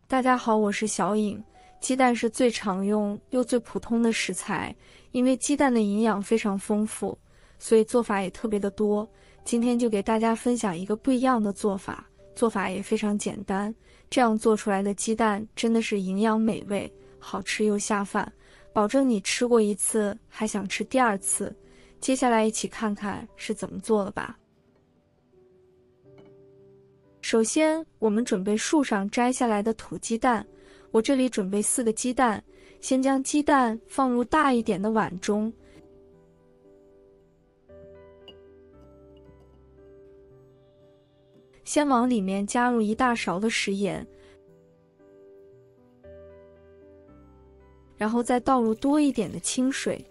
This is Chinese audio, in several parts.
大家好，我是小颖。鸡蛋是最常用又最普通的食材，因为鸡蛋的营养非常丰富，所以做法也特别的多。今天就给大家分享一个不一样的做法，做法也非常简单。这样做出来的鸡蛋真的是营养美味，好吃又下饭，保证你吃过一次还想吃第二次。接下来一起看看是怎么做的吧。首先，我们准备树上摘下来的土鸡蛋，我这里准备4个鸡蛋，先将鸡蛋放入大一点的碗中，先往里面加入1大勺的食盐，然后再倒入多一点的清水，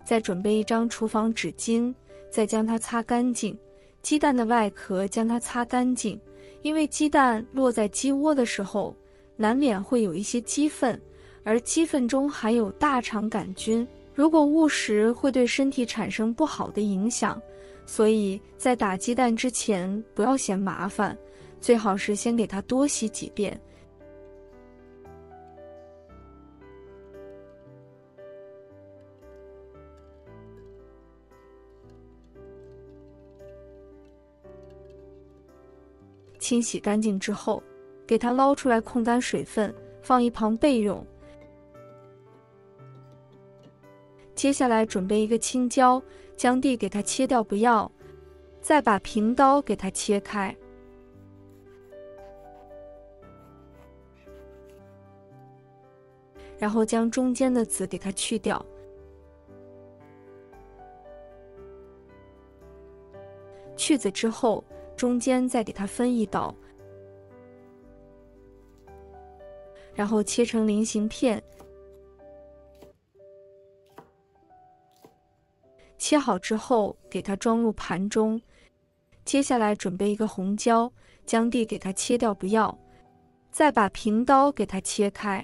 再准备1张厨房纸巾，再将它擦干净，鸡蛋的外壳将它擦干净，因为鸡蛋落在鸡窝的时候，难免会有一些鸡粪，而鸡粪中含有大肠杆菌，如果误食会对身体产生不好的影响，所以在打鸡蛋之前不要嫌麻烦，最好是先给它多洗几遍。清洗干净之后，给它捞出来控干水分，放一旁备用。接下来准备一个青椒，将蒂给它切掉不要，再把平刀给它切开。然后将中间的籽给它去掉。去籽之后，中间再给它分1刀，然后切成菱形片。切好之后，给它装入盘中。接下来准备一个红椒，将蒂给它切掉不要，再把平刀给它切开，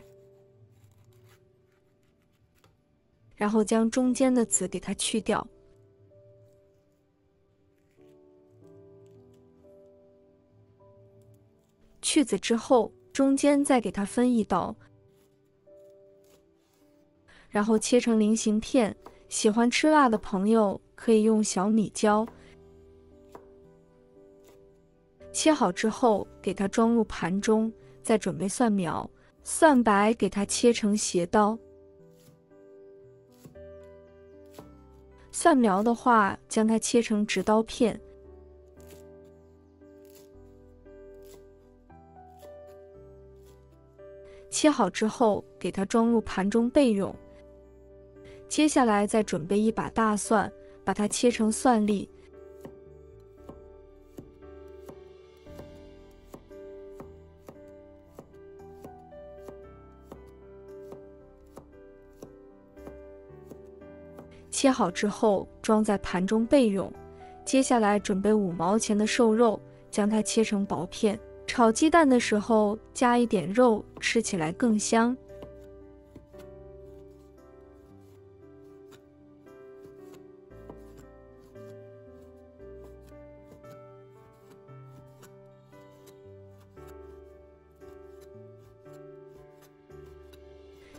然后将中间的籽给它去掉。去籽之后，中间再给它分1刀，然后切成菱形片。喜欢吃辣的朋友可以用小米椒。切好之后，给它装入盘中，再准备蒜苗、蒜白，给它切成斜刀。蒜苗的话，将它切成直刀片。切好之后，给它装入盘中备用。接下来再准备1把大蒜，把它切成蒜粒。切好之后，装在盘中备用。接下来准备5毛钱的瘦肉，将它切成薄片。炒鸡蛋的时候加一点肉，吃起来更香。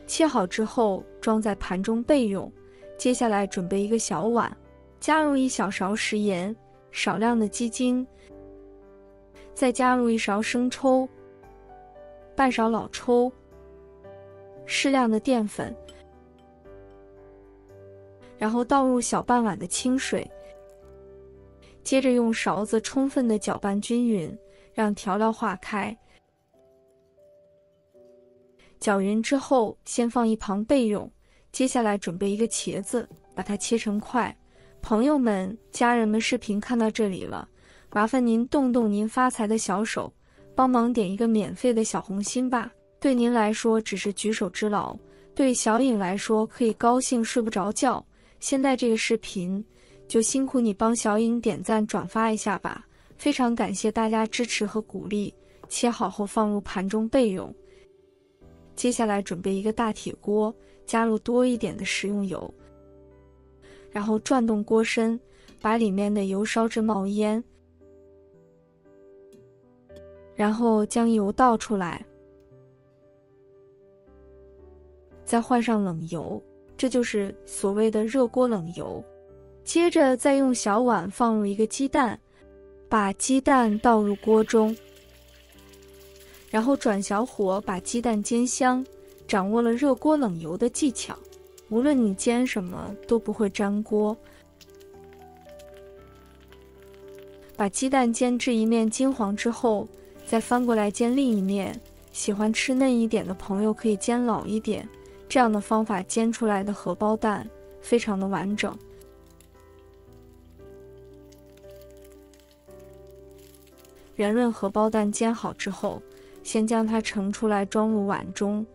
切好之后，装在盘中备用。接下来准备一个小碗，加入1小勺食盐，少量的鸡精，再加入1勺生抽，半勺老抽，适量的淀粉，然后倒入小半碗的清水，接着用勺子充分的搅拌均匀，让调料化开。搅匀之后，先放一旁备用。接下来准备一个茄子，把它切成块。朋友们、家人们，视频看到这里了，麻烦您动动您发财的小手，帮忙点一个免费的小红心吧。对您来说只是举手之劳，对小颖来说可以高兴睡不着觉。现在这个视频就辛苦你帮小颖点赞转发一下吧，非常感谢大家支持和鼓励。切好后放入盘中备用。接下来准备一个大铁锅，加入多一点的食用油，然后转动锅身，把里面的油烧至冒烟。然后将油倒出来，再换上冷油，这就是所谓的热锅冷油。接着再用小碗放入一个鸡蛋，把鸡蛋倒入锅中，然后转小火把鸡蛋煎香。掌握了热锅冷油的技巧，无论你煎什么都不会粘锅。把鸡蛋煎至一面金黄之后，再翻过来煎另一面。喜欢吃嫩一点的朋友可以煎老一点，这样的方法煎出来的荷包蛋非常的完整。圆润荷包蛋煎好之后，先将它盛出来装入碗中。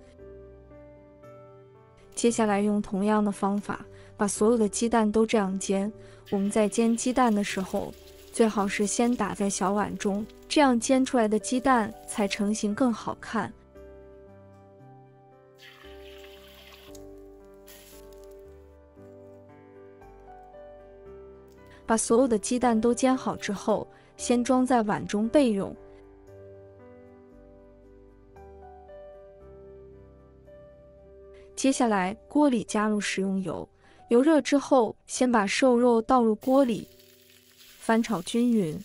接下来用同样的方法把所有的鸡蛋都这样煎。我们在煎鸡蛋的时候，最好是先打在小碗中，这样煎出来的鸡蛋才成型更好看。把所有的鸡蛋都煎好之后，先装在碗中备用。接下来锅里加入食用油，油热之后，先把瘦肉倒入锅里，翻炒均匀。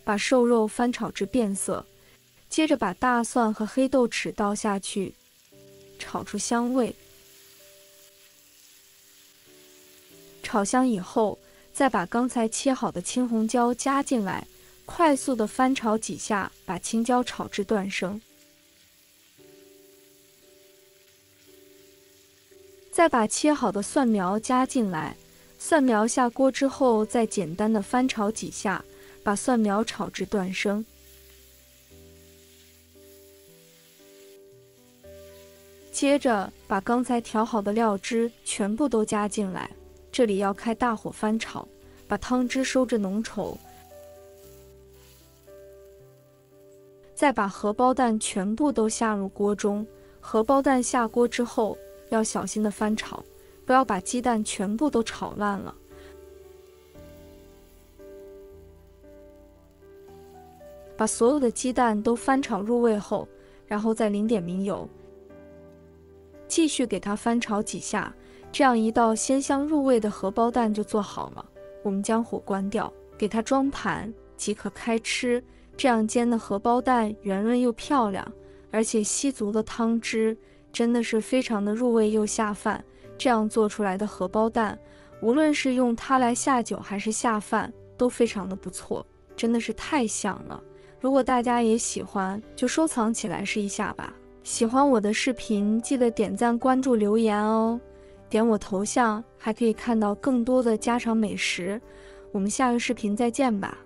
把瘦肉翻炒至变色，接着把大蒜和黑豆豉倒下去，炒出香味。炒香以后，再把刚才切好的青红椒加进来，快速的翻炒几下，把青椒炒至断生。再把切好的蒜苗加进来，蒜苗下锅之后，再简单的翻炒几下，把蒜苗炒至断生。接着把刚才调好的料汁全部都加进来，这里要开大火翻炒，把汤汁收至浓稠。再把荷包蛋全部都下入锅中，荷包蛋下锅之后要小心的翻炒，不要把鸡蛋全部都炒烂了。把所有的鸡蛋都翻炒入味后，然后再淋点明油，继续给它翻炒几下，这样一道鲜香入味的荷包蛋就做好了。我们将火关掉，给它装盘即可开吃。这样煎的荷包蛋圆润又漂亮，而且吸足了汤汁，真的是非常的入味又下饭。这样做出来的荷包蛋，无论是用它来下酒还是下饭，都非常的不错，真的是太香了。如果大家也喜欢，就收藏起来试一下吧。喜欢我的视频，记得点赞、关注、留言哦。点我头像还可以看到更多的家常美食。我们下个视频再见吧。